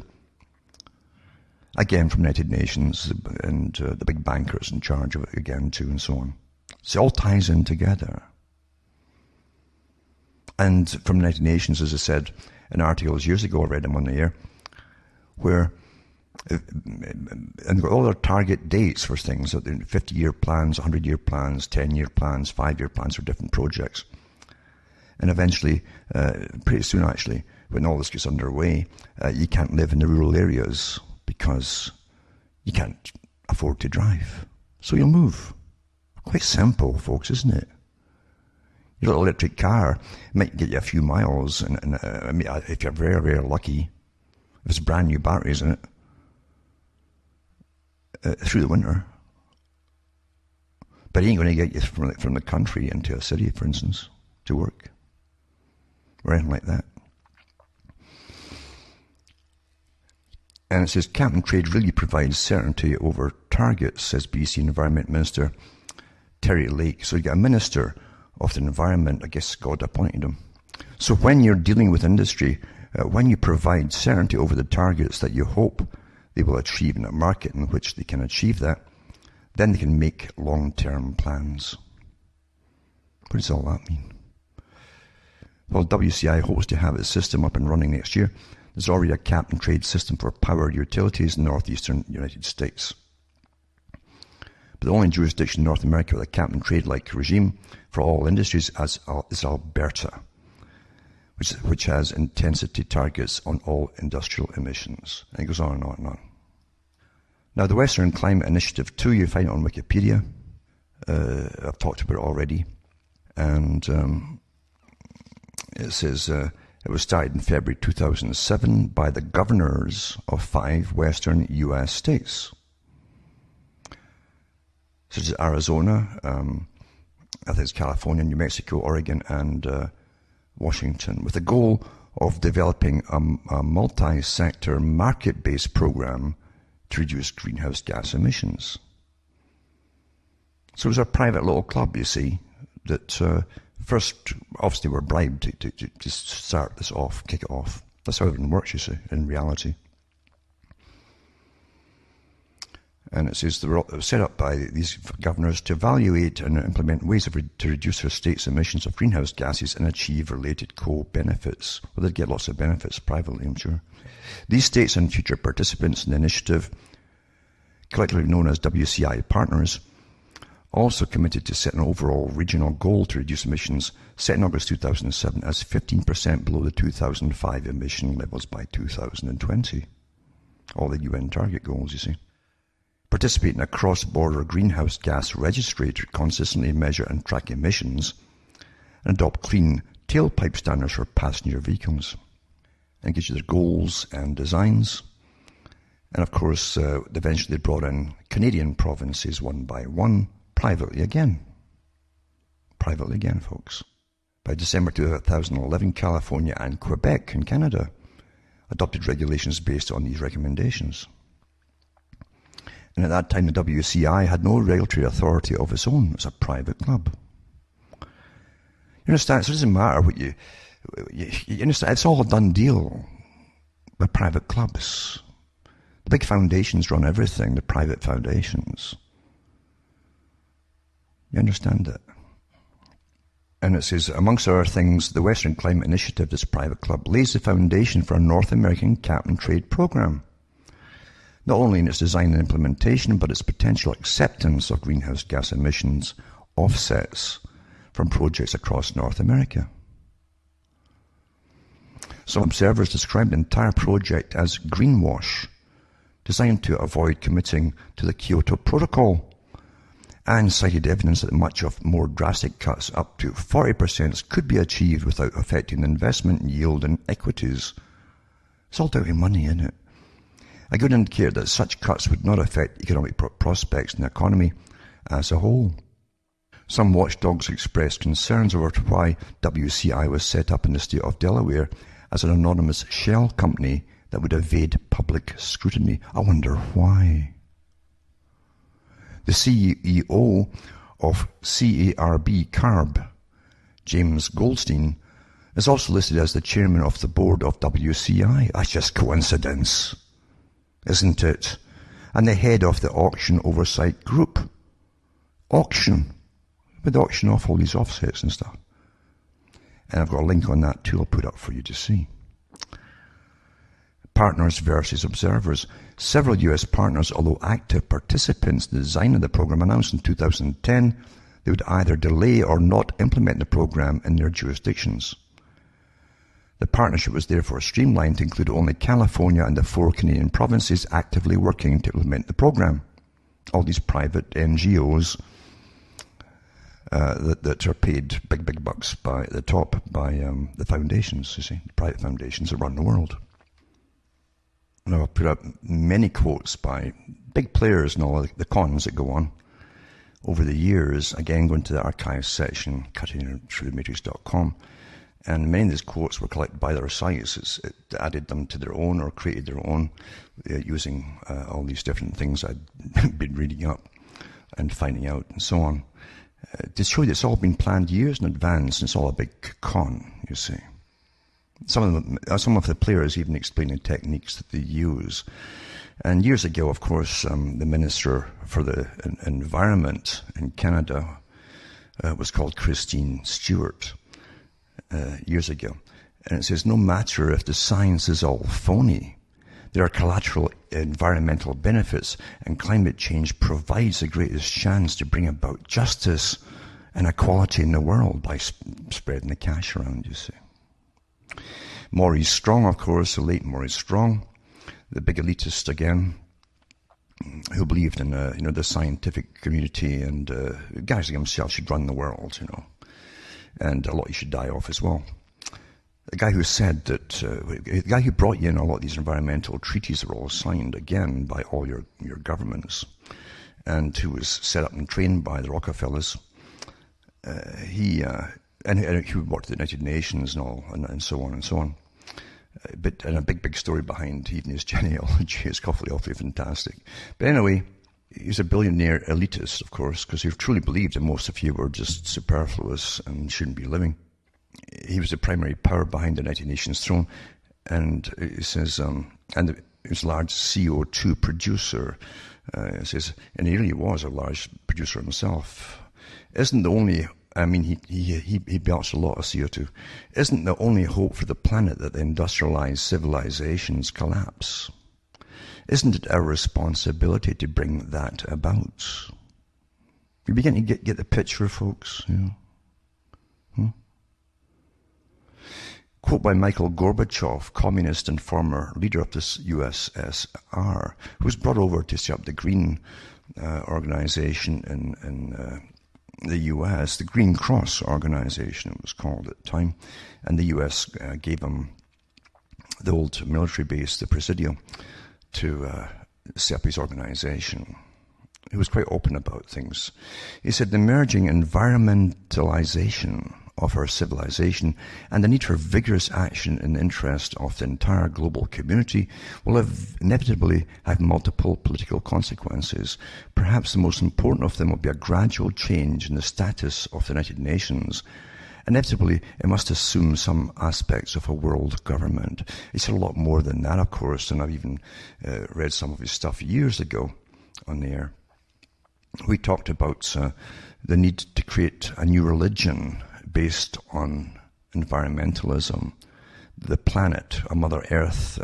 Again, from United Nations and the big bankers in charge of it again too, and so on. So it all ties in together. And from United Nations, as I said in articles years ago, I read them on the air, where and got all their target dates for things, 50-year plans, 100-year plans, 10-year plans, 5-year plans for different projects. And eventually, pretty soon actually, when all this gets underway, you can't live in the rural areas because you can't afford to drive. So you'll move. Quite simple, folks, isn't it? Your little electric car might get you a few miles, and if you're very, very lucky, if it's brand new batteries in it, through the winter. But he ain't going to get you from the country into a city, for instance, to work, or anything like that. And it says, cap and trade really provides certainty over targets, says BC Environment Minister Terry Lake. So you get a Minister of the Environment, I guess God appointed him. So when you're dealing with industry, when you provide certainty over the targets that you hope they will achieve in a market in which they can achieve that, then they can make long-term plans. What does all that mean? Well, WCI hopes to have its system up and running next year. There's already a cap and trade system for power utilities in the northeastern United States. But the only jurisdiction in North America with a cap and trade-like regime for all industries is Alberta, which has intensity targets on all industrial emissions. And it goes on and on and on. Now, the Western Climate Initiative 2, you find it on Wikipedia. I've talked about it already. And it says it was started in February 2007 by the governors of 5 western U.S. states, such as Arizona, I think it's California, New Mexico, Oregon, and Washington, with the goal of developing a multi-sector market-based program to reduce greenhouse gas emissions. So it was a private little club, you see, that first obviously were bribed to start this off, kick it off. That's how everything works, you see, in reality. And it says they were set up by these governors to evaluate and implement ways to reduce their state's emissions of greenhouse gases and achieve related co-benefits. Well, they'd get lots of benefits privately, I'm sure. These states and future participants in the initiative, collectively known as WCI partners, also committed to set an overall regional goal to reduce emissions set in August 2007 as 15% below the 2005 emission levels by 2020. All the UN target goals, you see. Participate in a cross-border greenhouse gas registry to consistently measure and track emissions, and adopt clean tailpipe standards for passenger vehicles. And gives you their goals and designs. And of course, eventually they brought in Canadian provinces one by one, privately again. Privately again, folks. By December 2011, California and Quebec in Canada adopted regulations based on these recommendations. And at that time, the WCI had no regulatory authority of its own. It was a private club. You understand? So it doesn't matter what you understand. It's all a done deal with private clubs. The big foundations run everything, the private foundations. You understand it? And it says, amongst other things, the Western Climate Initiative, this private club, lays the foundation for a North American cap and trade program. Not only in its design and implementation, but its potential acceptance of greenhouse gas emissions offsets from projects across North America. Some observers described the entire project as greenwash, designed to avoid committing to the Kyoto Protocol, and cited evidence that much of more drastic cuts, up to 40%, could be achieved without affecting the investment yield and equities. It's all down to money, isn't it? A good indicator that such cuts would not affect economic prospects in the economy as a whole. Some watchdogs expressed concerns over why WCI was set up in the state of Delaware as an anonymous shell company that would evade public scrutiny. I wonder why. The CEO of CARB, James Goldstein, is also listed as the chairman of the board of WCI. That's just coincidence, isn't it? And the head of the Auction Oversight Group. Auction. With the auction off all these offsets and stuff. And I've got a link on that too I'll put up for you to see. Partners versus observers. Several US partners, although active participants in the design of the program, announced in 2010 they would either delay or not implement the program in their jurisdictions. The partnership was therefore streamlined to include only California and the 4 Canadian provinces actively working to implement the program. All these private NGOs that are paid big bucks by the top by the foundations, you see, the private foundations that run the world. And I'll put up many quotes by big players and all the cons that go on over the years. Again, going to the archives section, cuttingthroughthematrix.com. And many of these quotes were collected by their sites. It added them to their own or created their own using all these different things I'd been reading up and finding out and so on. To show you that it's all been planned years in advance and it's all a big con, you see. Some of the players even explain the techniques that they use. And years ago, of course, the Minister for the Environment in Canada was called Christine Stewart. Years ago. And it says, no matter if the science is all phony, there are collateral environmental benefits, and climate change provides the greatest chance to bring about justice and equality in the world by spreading the cash around, you see. Maurice Strong, of course, the late Maurice Strong, the big elitist again, who believed in the scientific community, and guys like himself should run the world, and a lot you should die off as well. The guy who said that, the guy who brought you in a lot of these environmental treaties that were all signed, again, by all your governments, and who was set up and trained by the Rockefellers, he worked at the United Nations and all, and so on and so on. And a big story behind even his genealogy is awfully fantastic. But anyway, he's a billionaire elitist, of course, because he truly believed that most of you were just superfluous and shouldn't be living. He was the primary power behind the United Nations throne, and he says, and he was a large CO2 producer. It says, and he really was a large producer himself. Isn't the only, he belched a lot of CO2. Isn't the only hope for the planet that the industrialized civilizations collapse? Isn't it our responsibility to bring that about? You begin to get the picture, folks. Quote by Michael Gorbachev, communist and former leader of the USSR, who was brought over to set up the Green organization in the US, the Green Cross organization it was called at the time, and the US gave him the old military base, the Presidio, to set up his organization. He was quite open about things. He said the emerging environmentalization of our civilization and the need for vigorous action in the interest of the entire global community will inevitably have multiple political consequences. Perhaps the most important of them will be a gradual change in the status of the United Nations. Inevitably, it must assume some aspects of a world government. He said a lot more than that, of course, and I've even read some of his stuff years ago on the air. We talked about the need to create a new religion based on environmentalism, the planet, a Mother Earth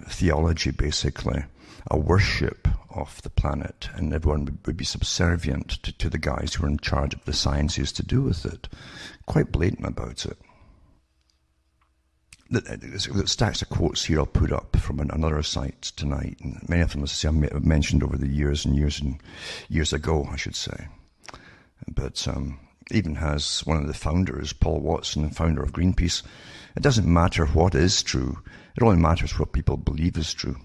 theology, basically, a worship of the planet, and everyone would be subservient to the guys who are in charge of the sciences to do with it. Quite blatant about it. The stacks of quotes here I'll put up from another site tonight, and many of them, as I say, I've mentioned over the years and years ago, I should say. But even has one of the founders, Paul Watson, the founder of Greenpeace, it doesn't matter what is true, it only matters what people believe is true.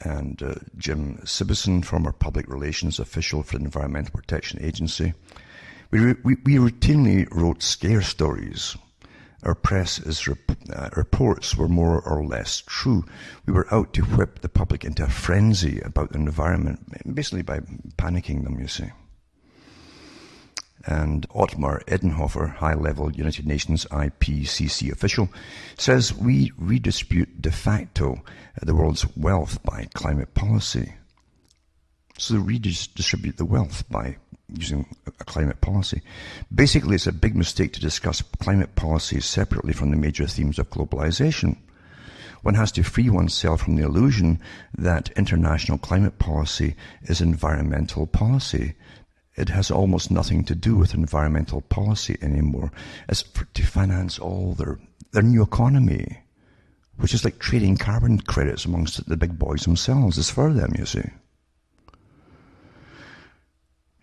And Jim Sibison, former public relations official for the Environmental Protection Agency, we routinely wrote scare stories. Our press's reports were more or less true. We were out to whip the public into a frenzy about the environment, basically by panicking them, you see. And Ottmar Edenhofer, high-level United Nations IPCC official, says we redistribute de facto the world's wealth by climate policy. So they redistribute the wealth by using a climate policy. Basically, it's a big mistake to discuss climate policy separately from the major themes of globalization. One has to free oneself from the illusion that international climate policy is environmental policy. It has almost nothing to do with environmental policy anymore. It's to finance all their new economy, which is like trading carbon credits amongst the big boys themselves. It's for them, you see.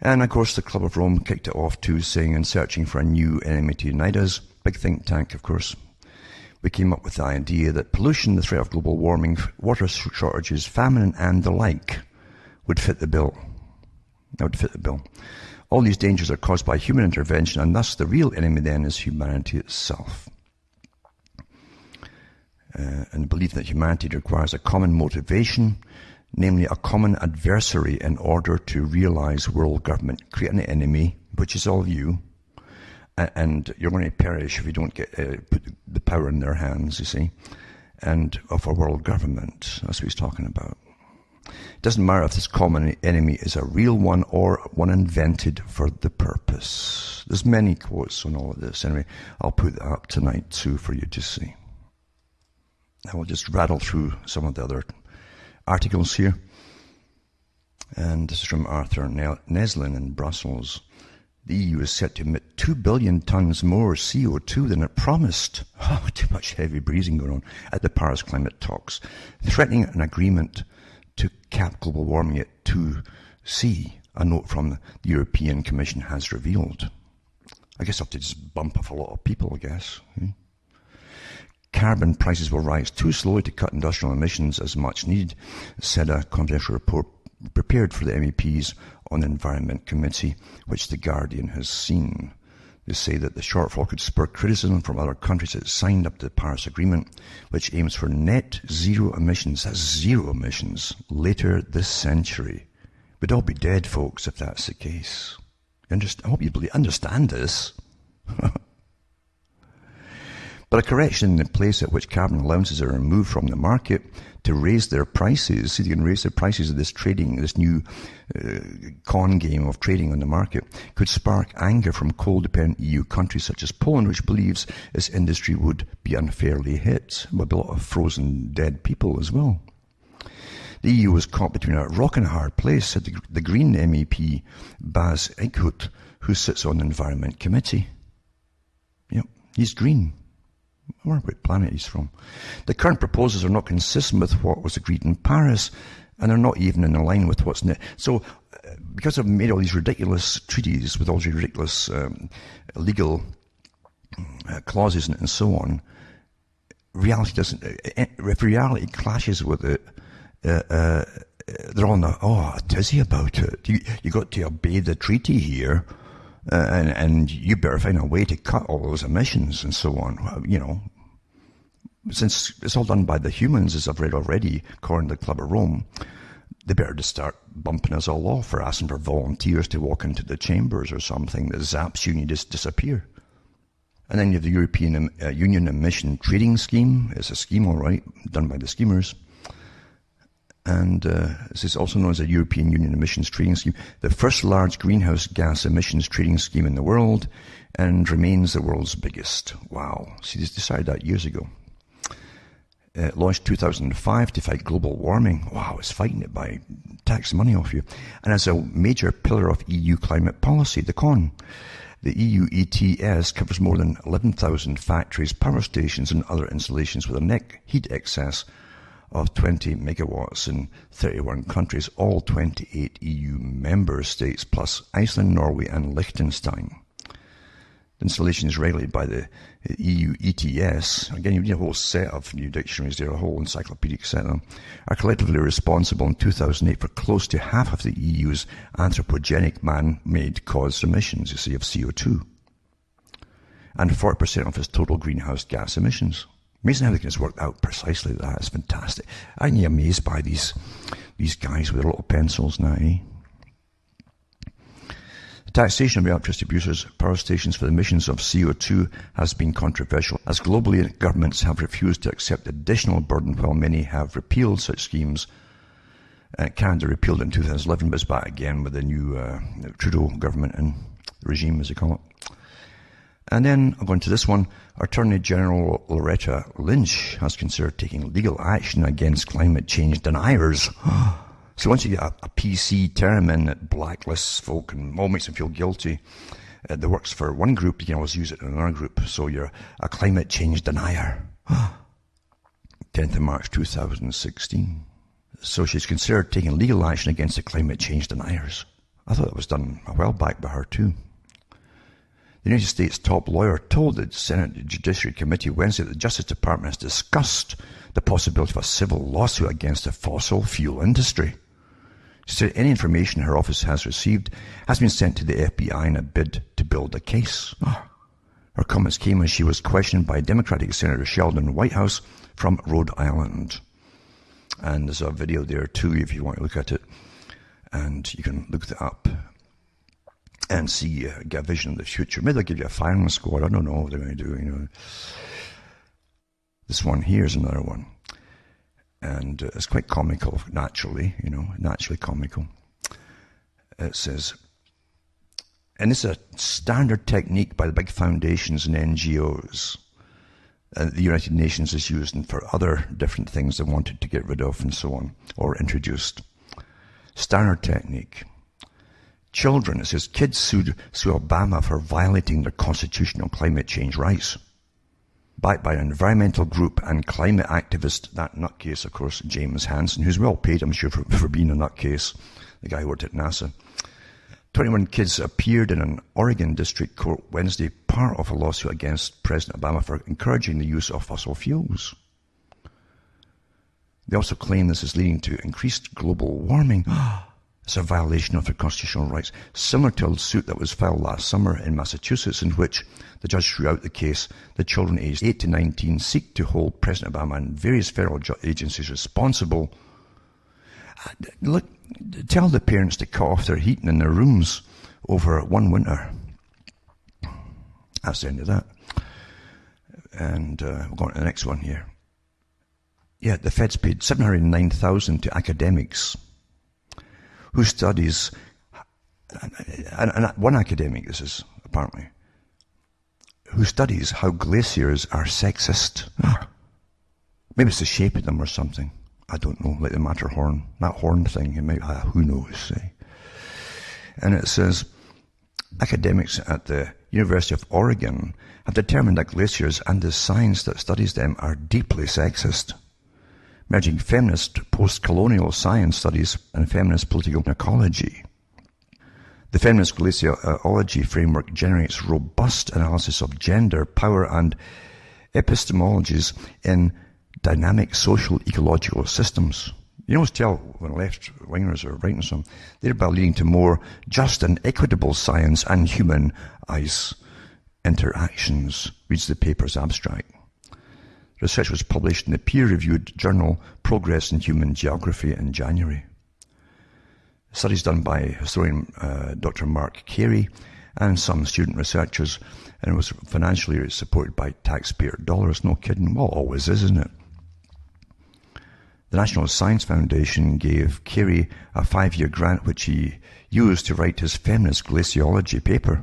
And of course, the Club of Rome kicked it off too, saying and searching for a new enemy to unite us. Big think tank, of course. we came up with the idea that pollution, the threat of global warming, water shortages, famine, and the like would fit the bill. That would fit the bill. All these dangers are caused by human intervention, and thus the real enemy then is humanity itself. And the belief that humanity requires a common motivation, namely a common adversary, in order to realize world government, create an enemy, which is all you, and you're going to perish if you don't get put the power in their hands, you see, and of a world government. That's what he's talking about. It doesn't matter if this common enemy is a real one or one invented for the purpose. There's many quotes on all of this. Anyway, I'll put that up tonight too for you to see. I will just rattle through some of the other articles here. And this is from Arthur Neslin in Brussels. The EU is set to emit 2 billion tons more CO2 than it promised. Oh, too much heavy breathing going on at the Paris climate talks, threatening an agreement to cap global warming at 2°C, a note from the European Commission has revealed. I guess I'll have to just bump off a lot of people, I guess. Carbon prices will rise too slowly to cut industrial emissions as much needed, said a confidential report prepared for the MEPs on the Environment Committee, which The Guardian has seen. They say that the shortfall could spur criticism from other countries that signed up to the Paris Agreement, which aims for net zero emissions, that's zero emissions, later this century. We'd all be dead, folks, if that's the case. I hope you understand this. But a correction in the place at which carbon allowances are removed from the market to raise their prices, see, they can raise the prices of this trading, this new con game of trading on the market, could spark anger from coal-dependent EU countries such as Poland, which believes its industry would be unfairly hit. There'll be a lot of frozen dead people as well. The EU was caught between a rock and a hard place, said the Green MEP Bas Eickhout, who sits on the Environment Committee. Yep, he's green. I wonder what planet he's from. The current proposals are not consistent with what was agreed in Paris, and they're not even in line with what's net. So, because I've made all these ridiculous treaties with all these ridiculous legal clauses and so on, reality doesn't. If reality clashes with it, they're all a tizzy about it. You got to obey the treaty here. And you better find a way to cut all those emissions and so on. You know, since it's all done by the humans, as I've read already, according to the Club of Rome, they better just start bumping us all off or asking for volunteers to walk into the chambers or something that zaps you and you just disappear. And then you have the European Union Emission Trading Scheme. It's a scheme, all right, done by the schemers. And this is also known as the European Union Emissions Trading Scheme, the first large greenhouse gas emissions trading scheme in the world, and remains the world's biggest. Wow. See, they decided that years ago. Launched in 2005 to fight global warming. Wow, it's fighting it by taxing money off you. And as a major pillar of EU climate policy, the CON. The EU ETS covers more than 11,000 factories, power stations, and other installations with a net heat excess of 20 megawatts in 31 countries, all 28 EU member states, plus Iceland, Norway, and Liechtenstein. The installation is regulated by the EU ETS. Again, you need a whole set of new dictionaries there, a whole encyclopedic set of them, are collectively responsible in 2008 for close to half of the EU's anthropogenic man-made caused emissions, you see, of CO2, and 40% of its total greenhouse gas emissions. Amazing how they can just work out precisely that. It's fantastic. Aren't you amazed by these guys with their little pencils now, eh? The taxation of electricity producers' power stations for the emissions of CO2 has been controversial, as globally governments have refused to accept additional burden while many have repealed such schemes. Canada repealed it in 2011, but it's back again with the new Trudeau government and regime, as they call it. And then, I'll go into this one, Attorney General Loretta Lynch has considered taking legal action against climate change deniers. So once you get a PC term in that blacklists folk and all makes them feel guilty, that works for one group, you can always use it in another group. So you're a climate change denier. 10th of March 2016. So she's considered taking legal action against the climate change deniers. I thought that was done a while back by her too. The United States top lawyer told the Senate Judiciary Committee Wednesday that the Justice Department has discussed the possibility of a civil lawsuit against the fossil fuel industry. She said any information her office has received has been sent to the FBI in a bid to build a case. Her comments came as she was questioned by Democratic Senator Sheldon Whitehouse from Rhode Island. And there's a video there too if you want to look at it. And you can look that up and see, get a vision of the future. Maybe they'll give you a firing squad. I don't know what they're going to do, This one here is another one. And it's quite comical, naturally, naturally comical. It says, and this is a standard technique by the big foundations and NGOs. The United Nations is using for other different things they wanted to get rid of and so on, or introduced. Standard technique. Children, it says, kids sue Obama for violating their constitutional climate change rights. Backed by an environmental group and climate activist, that nutcase, of course, James Hansen, who's well paid, I'm sure, for being a nutcase, the guy who worked at NASA. 21 kids appeared in an Oregon district court Wednesday, part of a lawsuit against President Obama for encouraging the use of fossil fuels. They also claim this is leading to increased global warming. It's a violation of their constitutional rights, similar to a suit that was filed last summer in Massachusetts, in which the judge threw out the case. The children aged 8 to 19 seek to hold President Obama and various federal agencies responsible. Look, tell the parents to cut off their heating in their rooms over one winter. That's the end of that. And we'll go on to the next one here. Yeah, the feds paid $709,000 to academics who studies, and one academic, this is apparently, who studies how glaciers are sexist. Maybe it's the shape of them or something. I don't know, like the Matterhorn, that horn thing. It might, who knows? And it says, academics at the University of Oregon have determined that glaciers and the science that studies them are deeply sexist, merging feminist post-colonial science studies and feminist political ecology. The feminist glaciology framework generates robust analysis of gender, power, and epistemologies in dynamic social ecological systems. You always tell when left-wingers are writing something, thereby leading to more just and equitable science and human ice interactions, reads the paper's abstract. Research was published in the peer-reviewed journal Progress in Human Geography in January. Studies done by historian Dr. Mark Carey and some student researchers, and it was financially supported by taxpayer dollars. No kidding. Well, it always is, isn't it? The National Science Foundation gave Carey a 5-year grant which he used to write his feminist glaciology paper.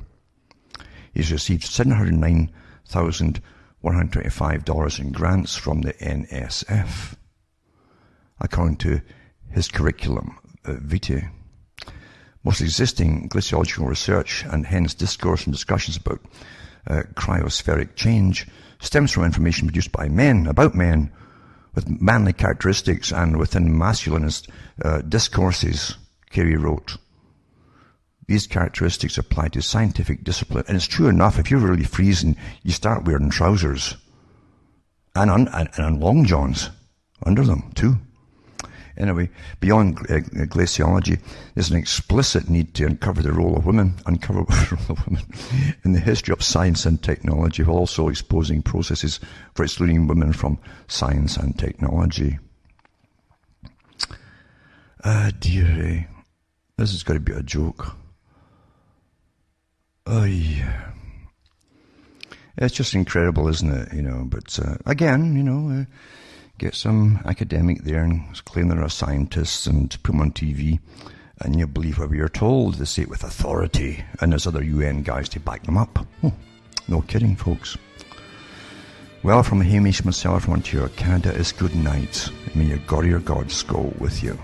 He's received $709,125 in grants from the NSF, according to his curriculum vitae. Most existing glaciological research, and hence discourse and discussions about cryospheric change, stems from information produced by men, about men, with manly characteristics and within masculinist discourses, Carey wrote. These characteristics apply to scientific discipline. And it's true enough, if you're really freezing, you start wearing trousers. And long johns under them, too. Anyway, beyond glaciology, there's an explicit need to uncover the role of women in the history of science and technology, while also exposing processes for excluding women from science and technology. Dear, this has got to be a joke. Oh, yeah. It's just incredible, isn't it? But again, get some academic there and claim they're a scientist and put them on TV, and you believe whatever you're told. They say it with authority, and there's other UN guys to back them up. Oh, no kidding, folks. Well, from Hamish myself from Ontario, Canada, is good night. May your God, your gods go with you.